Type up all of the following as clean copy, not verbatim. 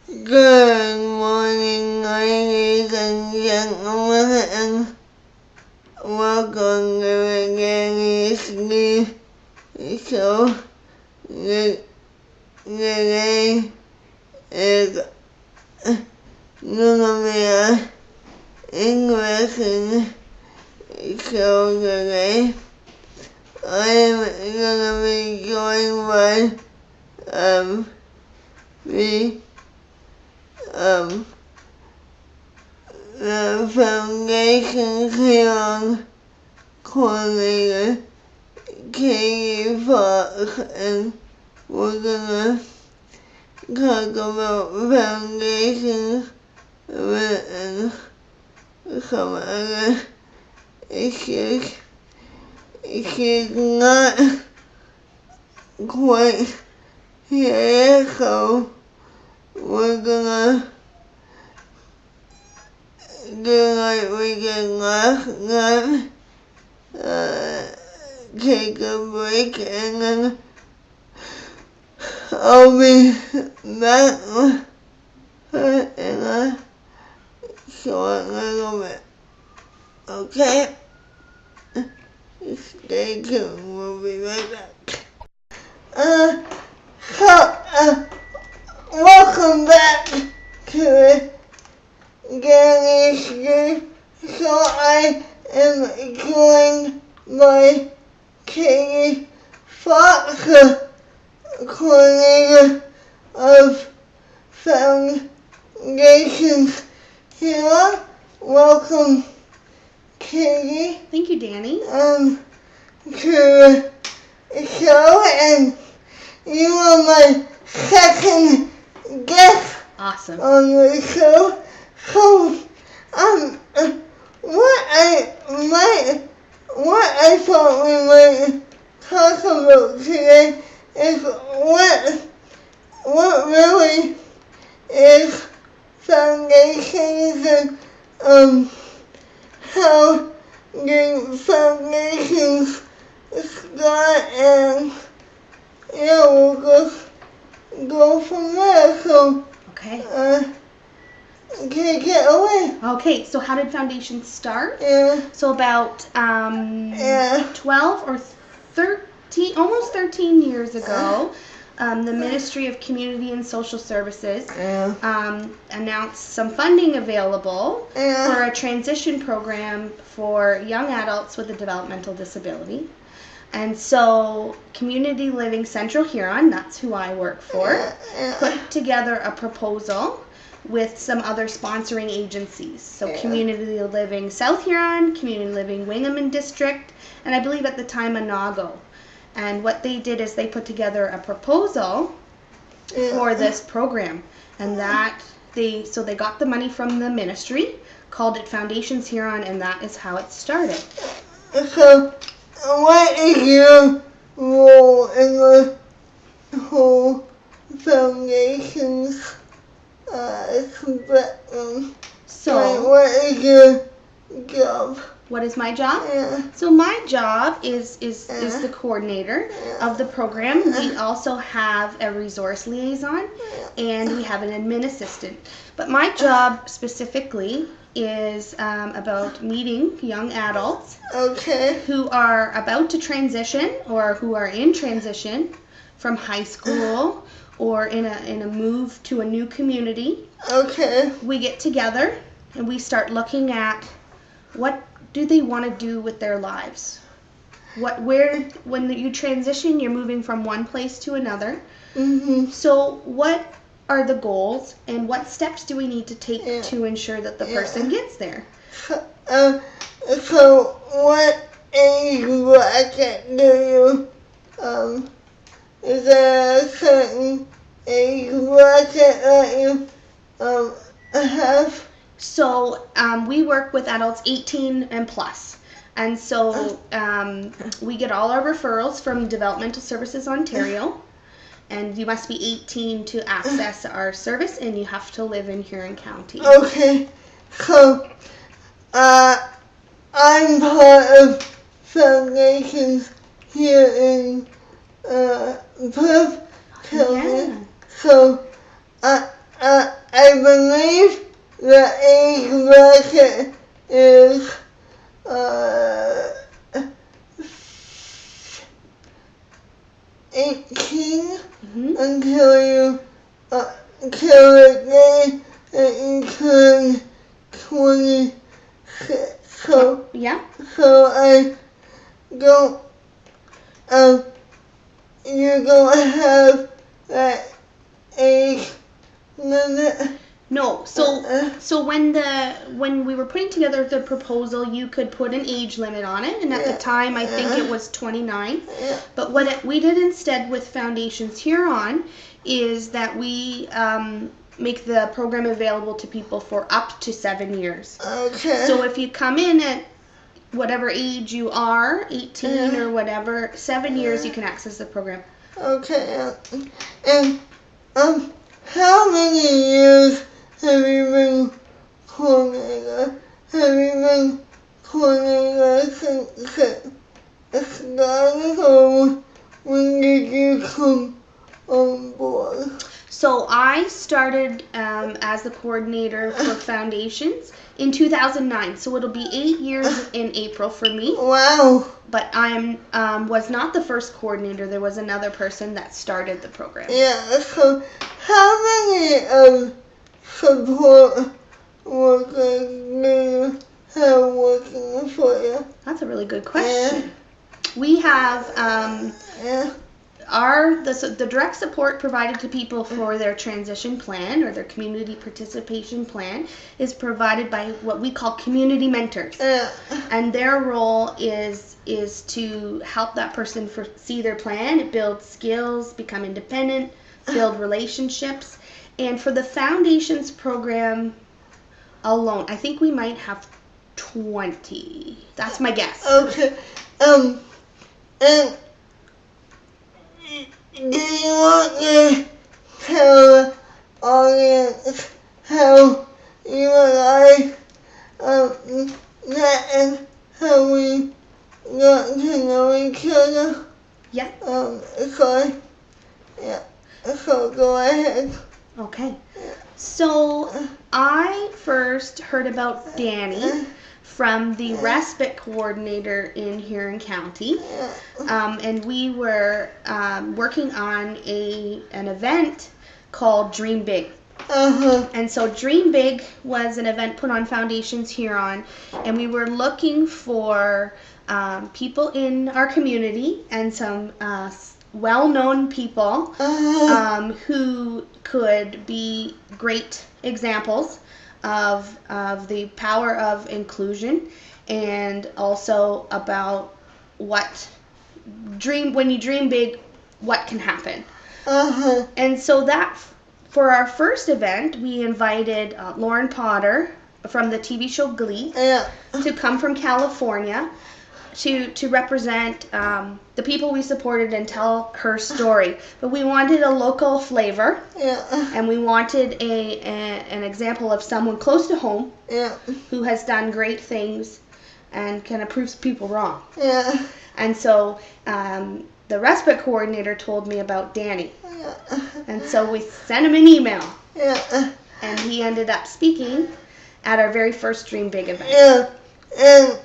Good morning, ladies and gentlemen, and welcome to the Danny's News Show. Today is gonna be an interesting show today. I'm gonna be joined by the Foundations Huron coordinator, Katie Fox, and we're gonna talk about foundations and some other issues. She's not quite here, so we're gonna do like we did last time, take a break, and then I'll be back with her in a short little bit. Okay? Stay tuned, we'll be right back. Welcome back to the Danny's News. So I am joined by Katie Fox, coordinator of Foundations Huron. Welcome, Katie. Thank you, Danny. To the show, and you are my second guest. Awesome. On the show. So, what I thought we might talk about today is what really is foundations, and how the foundations start, and yeah, we'll just go from there. So, okay. Take it away. Okay, so how did Foundations start? Yeah. So about 12 or 13, almost 13 years ago, the Ministry of Community and Social Services announced some funding available for a transition program for young adults with a developmental disability. And so Community Living Central Huron, that's who I work for, put together a proposal with some other sponsoring agencies. So Community Living South Huron, Community Living Wingham District, and I believe at the time Onago. And what they did is they put together a proposal for this program. And they got the money from the ministry, called it Foundations Huron, and that is how it started. So, what is your role in the whole Foundations spectrum? So, what is your job? What is my job? Yeah. So my job is the coordinator of the program. We also have a resource liaison and we have an admin assistant. But my job specifically is about meeting young adults who are about to transition or who are in transition from high school or in a move to a new community. We get together and we start looking at what do they want to do with their lives. When you transition, you're moving from one place to another. Mm-hmm. So what are the goals and what steps do we need to take to ensure that the person gets there? So what age bracket do you, is there a certain age bracket that you have? So we work with adults 18 and plus. And so we get all our referrals from Developmental Services Ontario. And you must be 18 to access our service, and you have to live in Huron County. Okay. So I'm part of Foundations here in Perth County. So I believe the age bracket is 18 until you until the day that you turn 26. So yeah. So I don't you don't have that age limit. No, so when we were putting together the proposal, you could put an age limit on it, and at the time I think it was 29. But what we did instead with Foundations Huron is that we make the program available to people for up to 7 years. Okay. So if you come in at whatever age you are, 18 or whatever, 7 years you can access the program. Okay. And how many years have you been coordinator? Have you been coordinator since it started, or when did you come on board? So I started as the coordinator for Foundations in 2009. So it'll be 8 years in April for me. Wow. But I was not the first coordinator. There was another person that started the program. Yeah, so how many support workers do you have working for you? That's a really good question. We have the direct support provided to people for their transition plan or their community participation plan is provided by what we call community mentors. And their role is to help that person see their plan, build skills, become independent, build relationships. And for the Foundations program alone, I think we might have 20. That's my guess. Okay. And do you want to tell the audience how you and I met and how we got to know each other? Yeah. So go ahead. Okay. So I first heard about Danny from the respite coordinator in Huron County, and we were working on an event called Dream Big. And so Dream Big was an event put on Foundations Huron, and we were looking for people in our community and some well-known people who could be great examples of the power of inclusion, and also about when you dream big, what can happen. And so that for our first event, we invited Lauren Potter from the TV show Glee to come from California to represent the people we supported and tell her story. But we wanted a local flavor, and we wanted an example of someone close to home who has done great things and kind of proves people wrong. And so the respite coordinator told me about Danny. And so we sent him an email. And he ended up speaking at our very first Dream Big event. And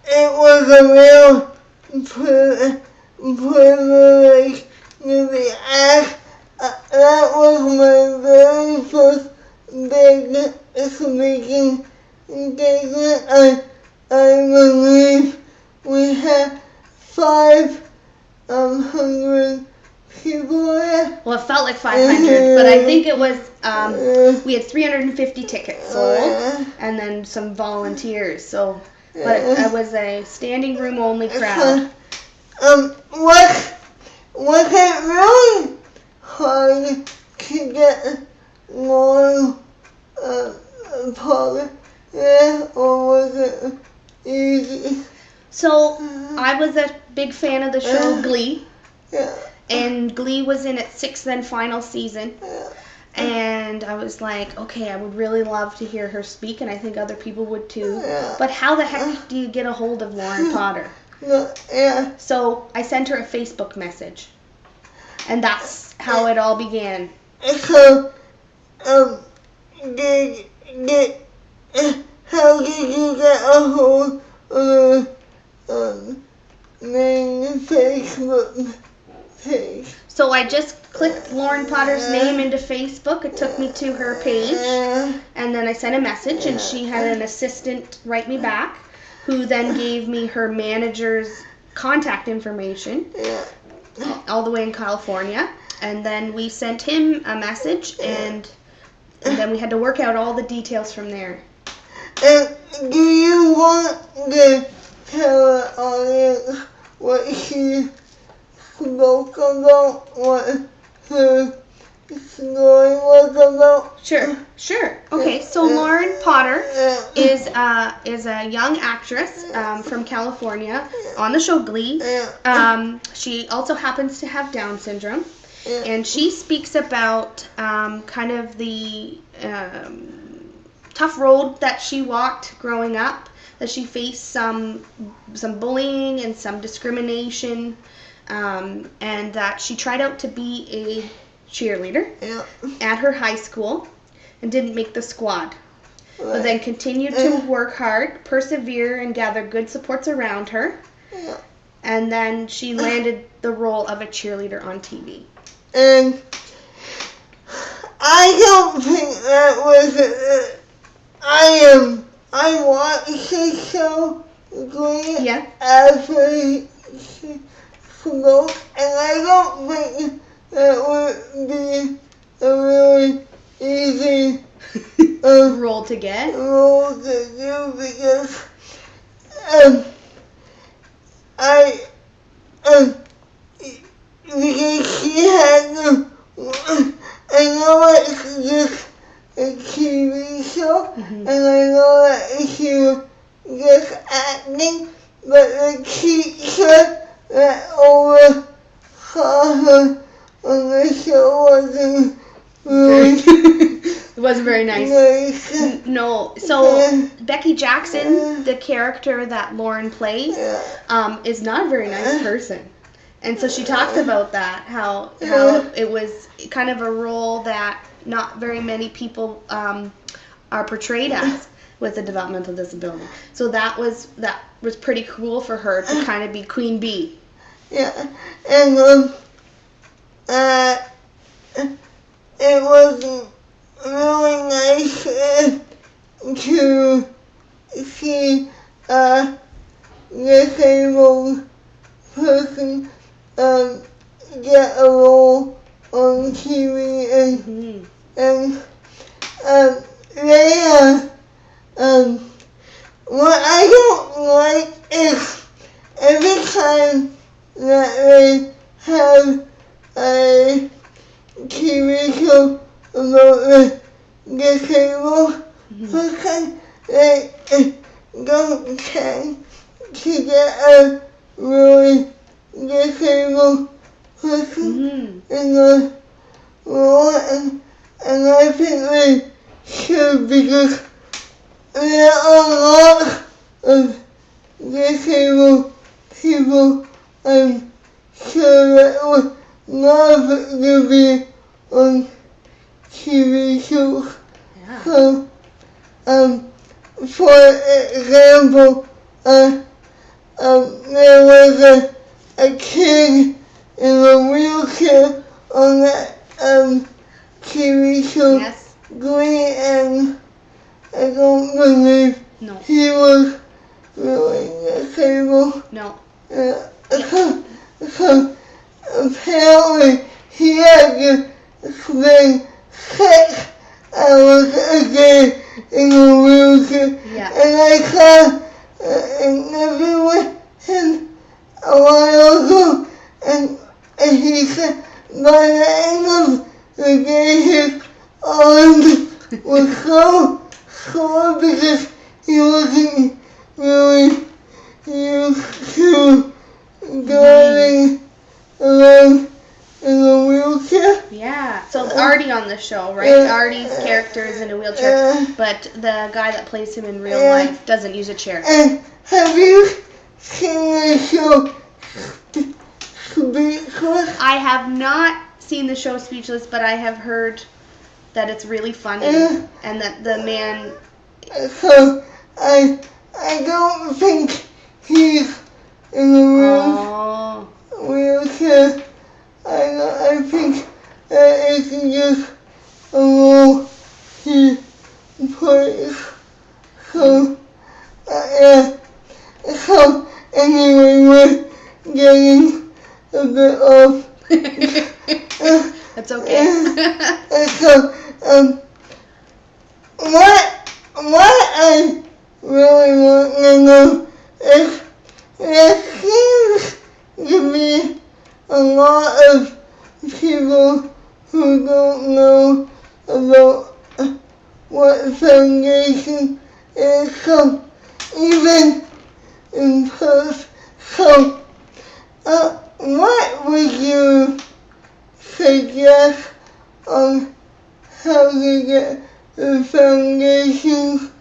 it was a real privilege to be asked. That was my very first big speaking engagement. I believe we had 500 people there. Well, it felt like 500, but I think it was, we had 350 tickets sold, and then some volunteers, so, but it was a standing room only crowd. Was it really hard to get more part there, or was it easy? So, I was a big fan of the show Glee. And Glee was in its 6th and final season. And I was like, okay, I would really love to hear her speak, and I think other people would too. But how the heck do you get a hold of Lauren Potter? So I sent her a Facebook message. And that's how it all began. So, I just clicked Lauren Potter's name into Facebook. It took me to her page, and then I sent a message, and she had an assistant write me back, who then gave me her manager's contact information, all the way in California. And then we sent him a message, and then we had to work out all the details from there. And do you want to tell the audience what she spoke about, what her story was about? Sure. Okay, so Lauren Potter is a young actress from California on the show Glee. She also happens to have Down syndrome, and she speaks about kind of the tough road that she walked growing up, that she faced some bullying and some discrimination, and that she tried out to be a cheerleader at her high school and didn't make the squad, but then continued to work hard, persevere, and gather good supports around her, and then she landed the role of a cheerleader on TV. And I don't think that was I watched the show Glee after she spoke, and I don't think that would be a really easy role to get. Role to do, because because she had I know it's just a TV show, and I know that she was just acting, but the teacher that oversaw her on the show wasn't really it wasn't very nice. No. So Becky Jackson, the character that Lauren plays, is not a very nice person. And so she talked about that, how it was kind of a role that not very many people are portrayed as with a developmental disability. So that was pretty cool for her to kind of be Queen Bee. Yeah, and it was really nice to see a disabled person get a role on TV, and what I don't like is every time that they have a TV show about the disabled person, they don't tend to get a really disabled person in the role, and I think they should, because there are lots of disabled people I'm sure that would love to be on TV shows. So, for example, there was a kid in a wheelchair on that TV show Glee, and I don't believe he was really disabled. No. So apparently he had to spend 6 hours a day in a wheelchair. And I saw an interview with him a while ago, and he said by the end of the day his arms were so sore because he wasn't really used to driving around in a wheelchair. Yeah. So Artie on the show, right? Artie's character is in a wheelchair, but the guy that plays him in real life doesn't use a chair. And have you seen the show Speechless? I have not seen the show Speechless, but I have heard that it's really funny, and that the man... So, I don't think he's in a wheelchair. I think it's just a role he plays. So, yeah. So, anyway, we're getting a bit off. That's okay. So, what I really want to know is there seems to be a lot of people who don't know about what foundation is. So, even in Perth, so, what would you suggest on how to get the foundation's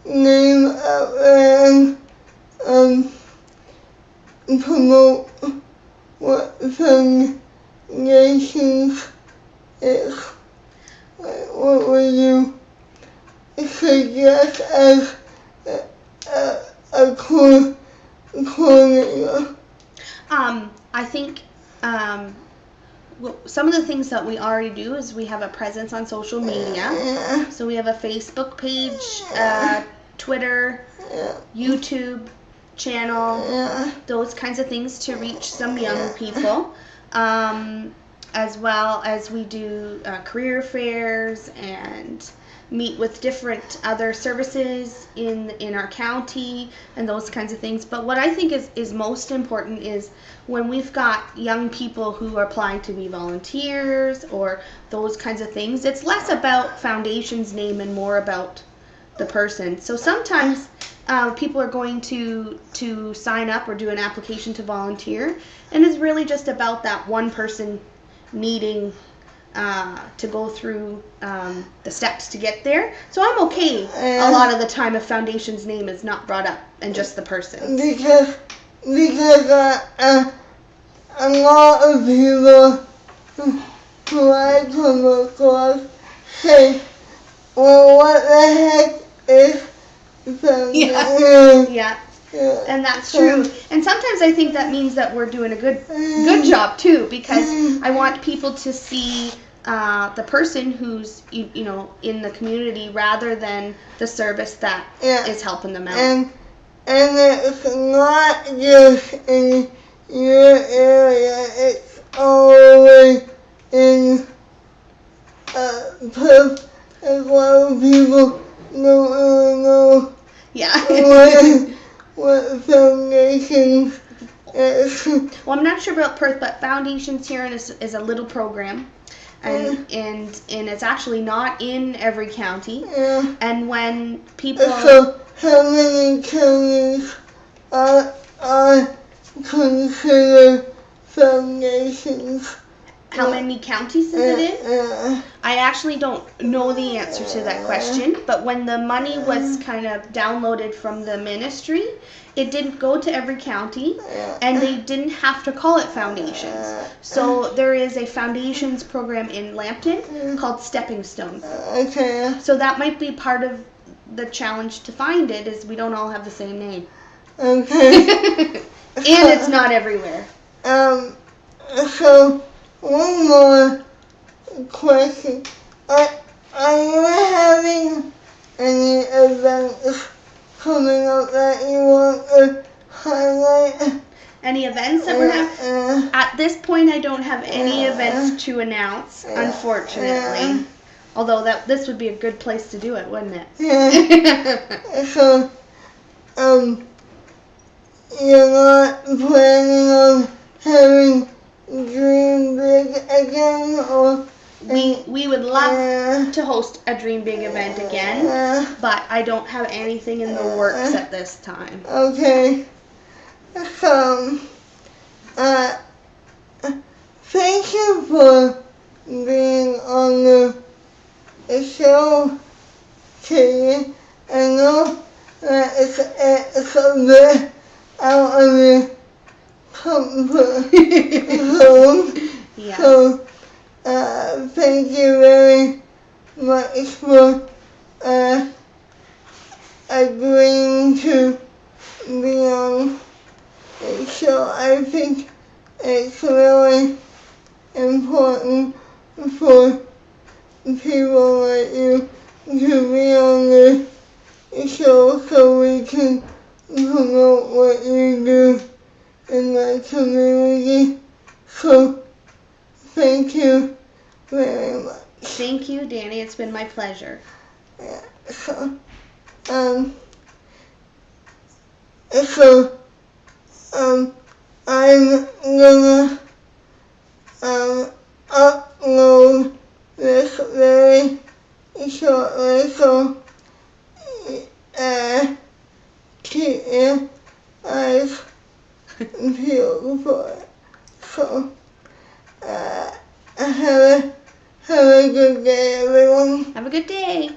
name out there and promote what foundations is? What would you suggest as a coordinator? I think some of the things that we already do is we have a presence on social media. So we have a Facebook page, Twitter, YouTube channel, those kinds of things to reach some young people. As well as we do career fairs and meet with different other services in our county and those kinds of things. But what I think is most important is when we've got young people who are applying to be volunteers or those kinds of things, it's less about Foundation's name and more about the person. So sometimes people are going to sign up or do an application to volunteer, and it's really just about that one person needing to go through the steps to get there. So I'm okay a lot of the time if Foundation's name is not brought up and just the person. Because a lot of people who I come across say, well, what the heck is Foundation? Yeah. And that's true. And sometimes I think that means that we're doing a good job too, because I want people to see the person who's in the community rather than the service that is helping them out. And it's not just in your area; it's always in Perth. A lot of people don't really know. What Foundations is. Well, I'm not sure about Perth, but Foundations Huron is a little program, and it's actually not in every county. And when people So how many counties are considered foundations? How many counties is it in? I actually don't know the answer to that question, but when the money was kind of downloaded from the ministry, it didn't go to every county, and they didn't have to call it Foundations. So there is a Foundations program in Lambton called Stepping Stones. So that might be part of the challenge to find it, is we don't all have the same name. And it's not everywhere. So one more question. Are you having any events coming up that you want to highlight? Any events that we're having? At this point, I don't have any events to announce, unfortunately. Although this would be a good place to do it, wouldn't it? So, you're not planning on having Dream Big again, or? We would love to host a Dream Big event again, but I don't have anything in the works at this time. Okay. So, thank you for being on the show today. I know that it's a bit out of your comfort zone. So, thank you very much for agreeing to be on the show. I think it's really important for people like you to be on the show so we can promote what you do in my community. So thank you very much. Thank you, Danny. It's been my pleasure. Yeah, I'm gonna upload this very shortly, so keep eyes peeled for it. So have a good day, everyone. Have a good day.